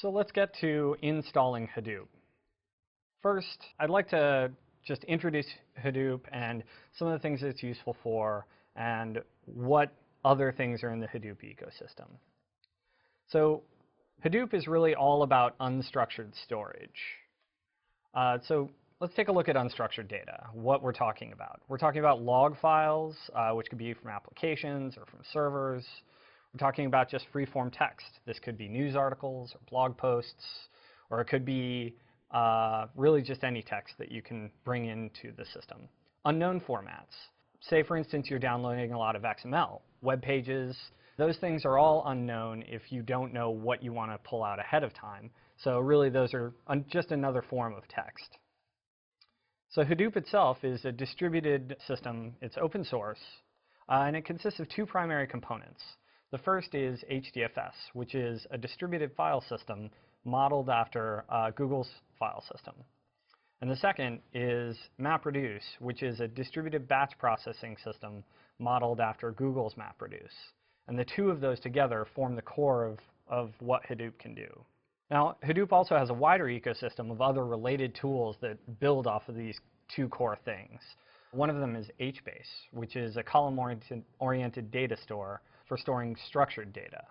So let's get to installing Hadoop. First, I'd like to just introduce Hadoop and some of the things it's useful for and what other things are in the Hadoop ecosystem. So Hadoop is really all about unstructured storage. So let's take a look at unstructured data, what we're talking about. We're talking about log files, which could be from applications or from servers. We're talking about just free-form text. This could be news articles or blog posts, or it could be really just any text that you can bring into the system. Unknown formats. Say, for instance, you're downloading a lot of XML, web pages. Those things are all unknown if you don't know what you want to pull out ahead of time. So really, those are just another form of text. So Hadoop itself is a distributed system. It's open source, and it consists of two primary components. The first is HDFS, which is a distributed file system modeled after Google's file system. And the second is MapReduce, which is a distributed batch processing system modeled after Google's MapReduce. And the two of those together form the core of what Hadoop can do. Now, Hadoop also has a wider ecosystem of other related tools that build off of these two core things. One of them is HBase, which is a column-oriented data store for storing structured data.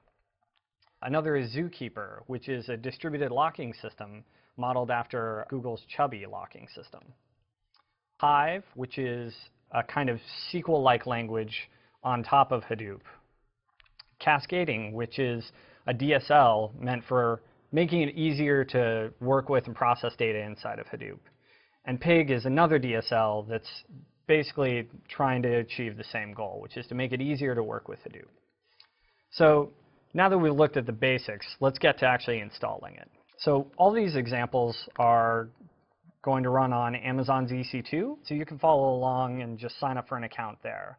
Another is Zookeeper, which is a distributed locking system modeled after Google's Chubby locking system. Hive, which is a kind of SQL-like language on top of Hadoop. Cascading, which is a DSL meant for making it easier to work with and process data inside of Hadoop. And Pig is another DSL that's basically trying to achieve the same goal, which is to make it easier to work with Hadoop. So now that we've looked at the basics, let's get to actually installing it. So all these examples are going to run on Amazon's EC2, so you can follow along and just sign up for an account there.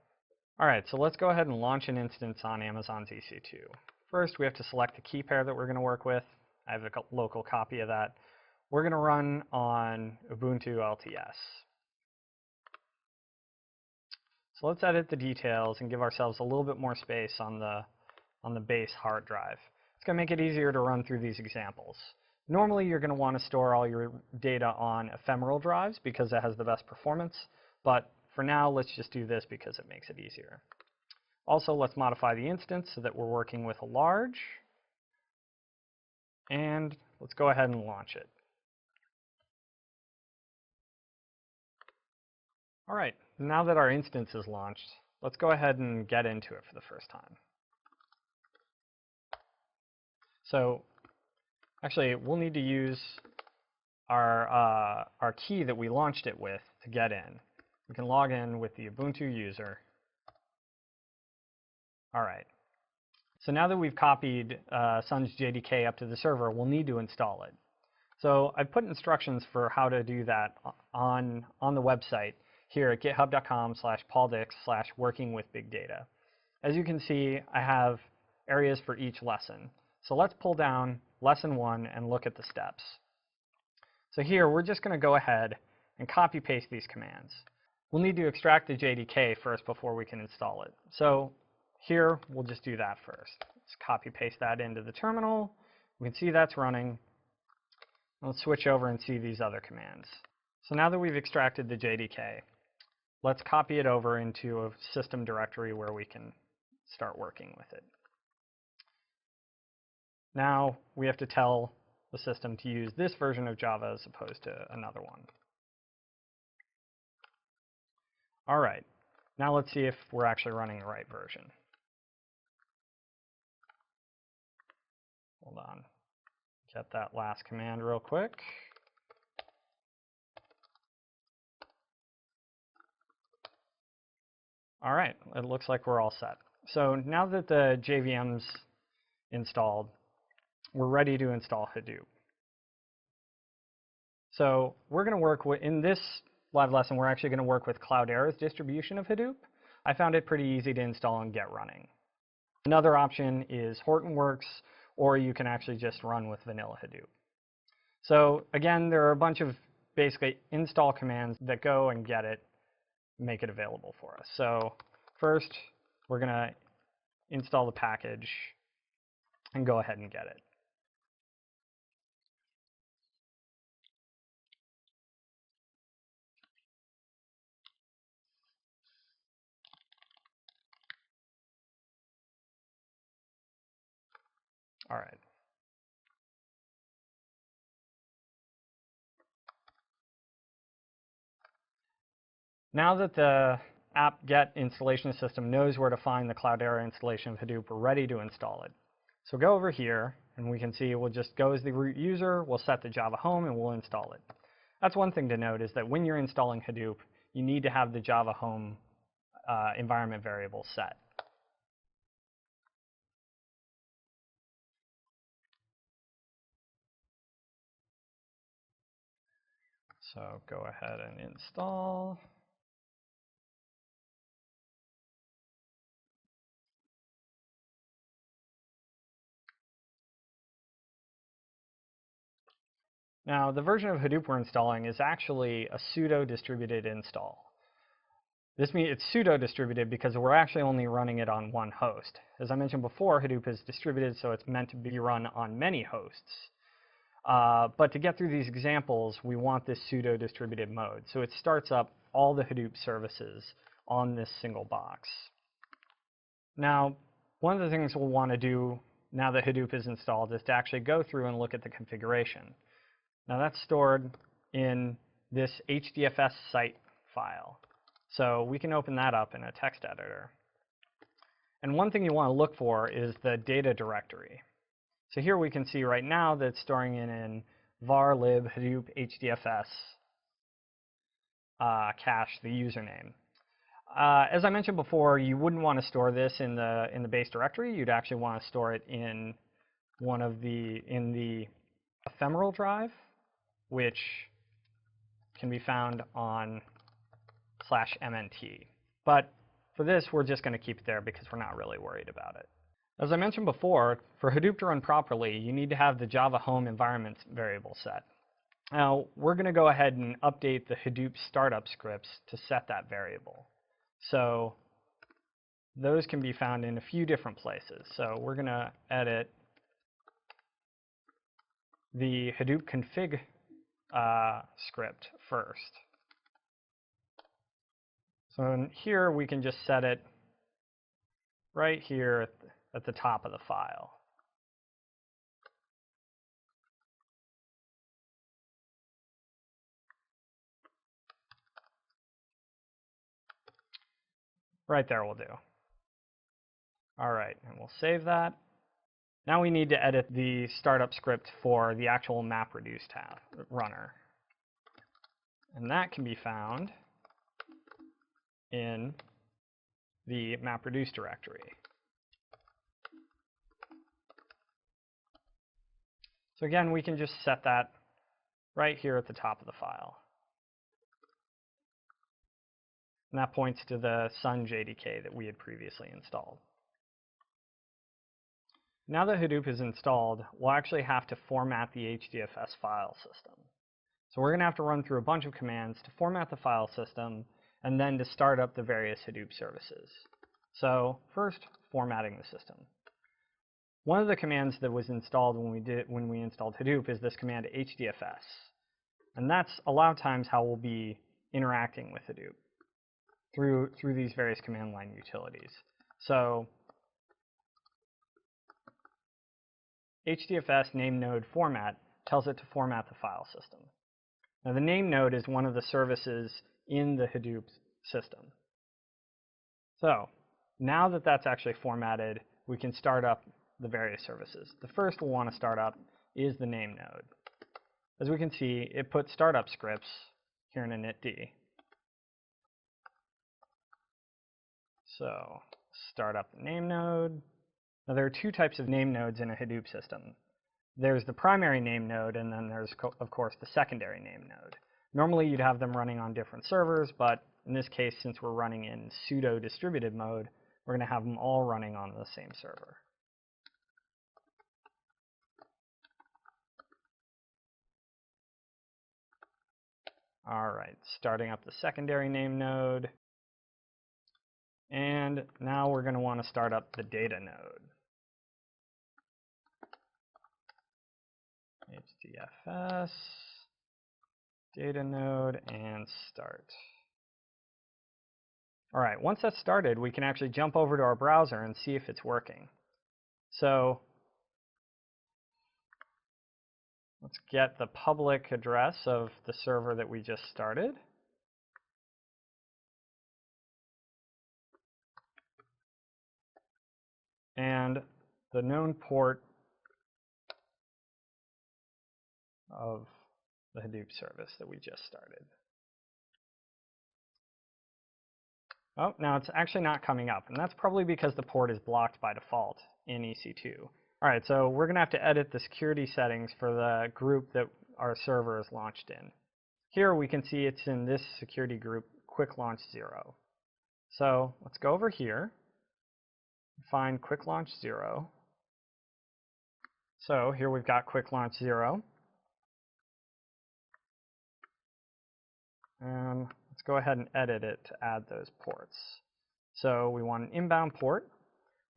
All right, so let's go ahead and launch an instance on Amazon's EC2. First, we have to select the key pair that we're going to work with. I have a local copy of that. We're going to run on Ubuntu LTS. So let's edit the details and give ourselves a little bit more space on the base hard drive. It's going to make it easier to run through these examples. Normally, you're going to want to store all your data on ephemeral drives because it has the best performance. But for now, let's just do this because it makes it easier. Also, let's modify the instance so that we're working with a large. And let's go ahead and launch it. All right, now that our instance is launched, let's go ahead and get into it for the first time. So actually, we'll need to use our key that we launched it with to get in. We can log in with the Ubuntu user. All right. So now that we've copied Sun's JDK up to the server, we'll need to install it. So I've put instructions for how to do that on the website here at github.com/pauldix/workingwithbigdata. As you can see, I have areas for each lesson. So let's pull down lesson 1 and look at the steps. So here, we're just going to go ahead and copy-paste these commands. We'll need to extract the JDK first before we can install it. So here, we'll just do that first. Let's copy-paste that into the terminal. We can see that's running. Let's switch over and see these other commands. So now that we've extracted the JDK, let's copy it over into a system directory where we can start working with it. Now we have to tell the system to use this version of Java as opposed to another one. All right, now let's see if we're actually running the right version. Hold on, get that last command real quick. All right, it looks like we're all set. So now that the JVM's installed, we're ready to install Hadoop. So we're going to work with, in this live lesson, we're actually going to work with Cloudera's distribution of Hadoop. I found it pretty easy to install and get running. Another option is Hortonworks, or you can actually just run with vanilla Hadoop. So again, there are a bunch of basically install commands that go and get it, make it available for us. So first, we're going to install the package and go ahead and get it. All right. Now that the apt-get installation system knows where to find the Cloudera installation of Hadoop, we're ready to install it. So go over here, and we can see we'll just go as the root user, we'll set the Java home, and we'll install it. That's one thing to note, is that when you're installing Hadoop, you need to have the Java home environment variable set. So go ahead and install. Now, the version of Hadoop we're installing is actually a pseudo-distributed install. This means it's pseudo-distributed because we're actually only running it on one host. As I mentioned before, Hadoop is distributed, so it's meant to be run on many hosts. But to get through these examples, we want this pseudo-distributed mode. So it starts up all the Hadoop services on this single box. Now, one of the things we'll want to do now that Hadoop is installed is to actually go through and look at the configuration. Now, that's stored in this HDFS site file. So we can open that up in a text editor. And one thing you want to look for is the data directory. So here we can see right now that it's storing in var lib hadoop hdfs cache, the username. As I mentioned before, you wouldn't want to store this in the base directory. You'd actually want to store it in the ephemeral drive, which can be found on /mnt. But for this, we're just going to keep it there because we're not really worried about it. As I mentioned before, for Hadoop to run properly, you need to have the Java home environment variable set. Now, we're going to go ahead and update the Hadoop startup scripts to set that variable. So those can be found in a few different places. So we're going to edit the Hadoop config script first. So in here, we can just set it right here at the top of the file. Right there will do. All right, and we'll save that. Now we need to edit the startup script for the actual MapReduce tab runner. And that can be found in the MapReduce directory. So again, we can just set that right here at the top of the file. And that points to the Sun JDK that we had previously installed. Now that Hadoop is installed, we'll actually have to format the HDFS file system. So we're going to have to run through a bunch of commands to format the file system and then to start up the various Hadoop services. So first, formatting the system. One of the commands that was installed when we installed Hadoop is this command hdfs. And that's a lot of times how we'll be interacting with Hadoop through these various command line utilities. So HDFS name node format tells it to format the file system. Now the name node is one of the services in the Hadoop system. So now that that's actually formatted, we can start up the various services. The first we'll want to start up is the name node. As we can see, it puts startup scripts here in initd. So start up the name node. Now there are two types of name nodes in a Hadoop system. There's the primary name node, and then there's, of course, the secondary name node. Normally you'd have them running on different servers, but in this case, since we're running in pseudo-distributed mode, we're going to have them all running on the same server. All right, starting up the secondary name node. And now we're going to want to start up the data node. HDFS, data node, and start. All right, once that's started, we can actually jump over to our browser and see if it's working. So Let's get the public address of the server that we just started. And the known port of the Hadoop service that we just started. Oh, now it's actually not coming up, and that's probably because the port is blocked by default in EC2. All right, so we're going to have to edit the security settings for the group that our server is launched in. Here we can see it's in this security group, Quick Launch 0. So let's go over here, find Quick Launch 0. So here we've got Quick Launch 0. And let's go ahead and edit it to add those ports. So we want an inbound port.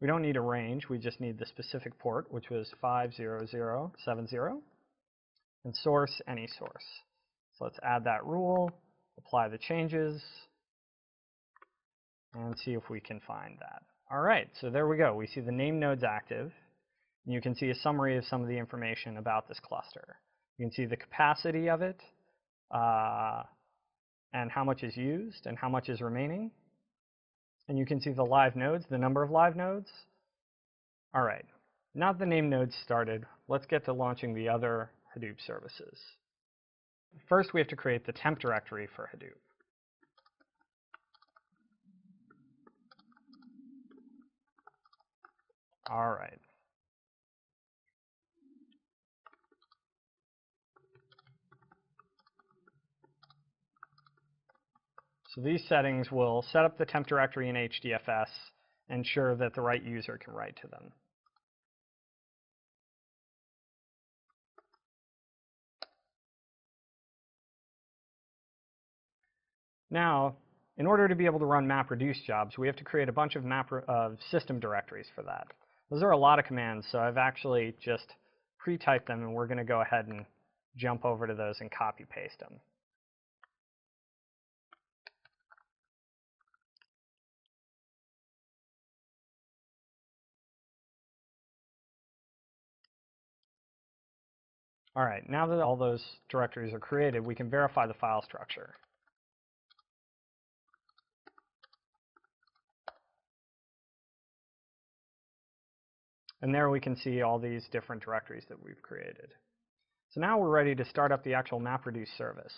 We don't need a range, we just need the specific port, which was 50070, and source, any source. So let's add that rule, apply the changes, and see if we can find that. All right, so there we go. We see the name node's active, and you can see a summary of some of the information about this cluster. You can see the capacity of it, and how much is used, and how much is remaining. And you can see the live nodes, the number of live nodes. All right, now that the name node's started, let's get to launching the other Hadoop services. First, we have to create the temp directory for Hadoop. All right. So these settings will set up the temp directory in HDFS, ensure that the right user can write to them. Now, in order to be able to run MapReduce jobs, we have to create a bunch of system directories for that. Those are a lot of commands, so I've actually just pre-typed them, and we're going to go ahead and jump over to those and copy-paste them. All right, now that all those directories are created, we can verify the file structure. And there we can see all these different directories that we've created. So now we're ready to start up the actual MapReduce service.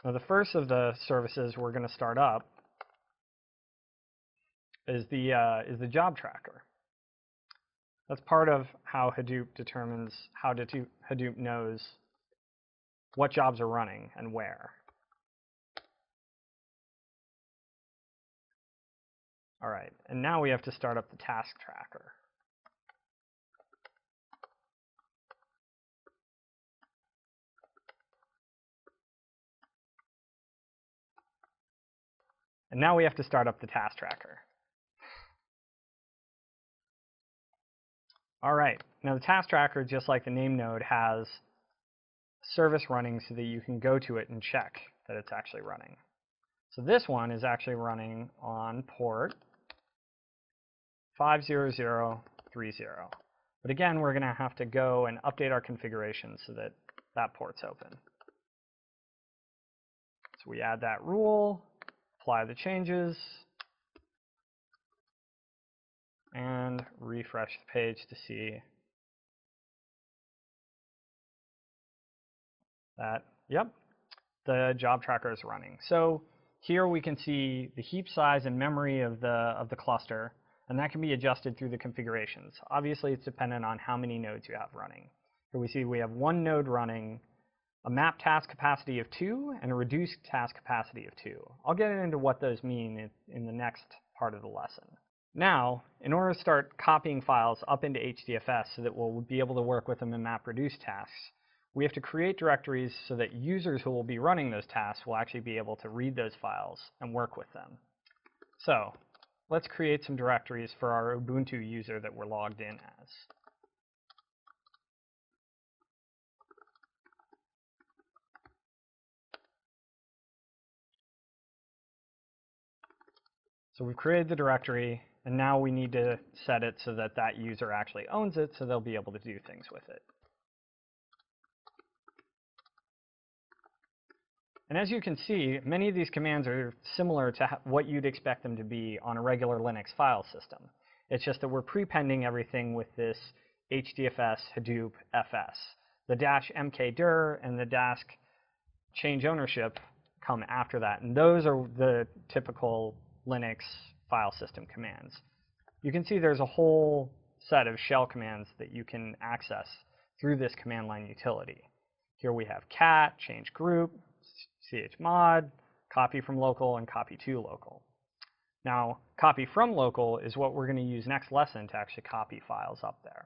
Now the first of the services we're going to start up is the job tracker. That's part of how Hadoop determines, how Hadoop knows what jobs are running and where. All right, and now we have to start up the task tracker. And now we have to start up the task tracker. All right, now the task tracker, just like the name node, has service running so that you can go to it and check that it's actually running. So this one is actually running on port 50030. But again, we're going to have to go and update our configuration so that that port's open. So we add that rule, apply the changes, and refresh the page to see that, yep, the job tracker is running. So here we can see the heap size and memory of the cluster, and that can be adjusted through the configurations. Obviously, it's dependent on how many nodes you have running. Here we see we have one node running, a map task capacity of 2, and a reduced task capacity of 2. I'll get into what those mean in the next part of the lesson. Now, in order to start copying files up into HDFS so that we'll be able to work with them in MapReduce tasks, we have to create directories so that users who will be running those tasks will actually be able to read those files and work with them. So let's create some directories for our Ubuntu user that we're logged in as. So we've created the directory, and now we need to set it so that that user actually owns it, so they'll be able to do things with it. And as you can see, many of these commands are similar to what you'd expect them to be on a regular Linux file system. It's just that we're prepending everything with this hdfs hadoop fs. The -mkdir and the -change ownership come after that, and those are the typical Linux file system commands. You can see there's a whole set of shell commands that you can access through this command line utility. Here we have cat, change group, chmod, copy from local, and copy to local. Now, copy from local is what we're going to use next lesson to actually copy files up there.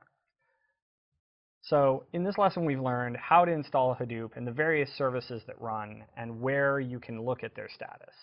So in this lesson, we've learned how to install Hadoop and the various services that run and where you can look at their status.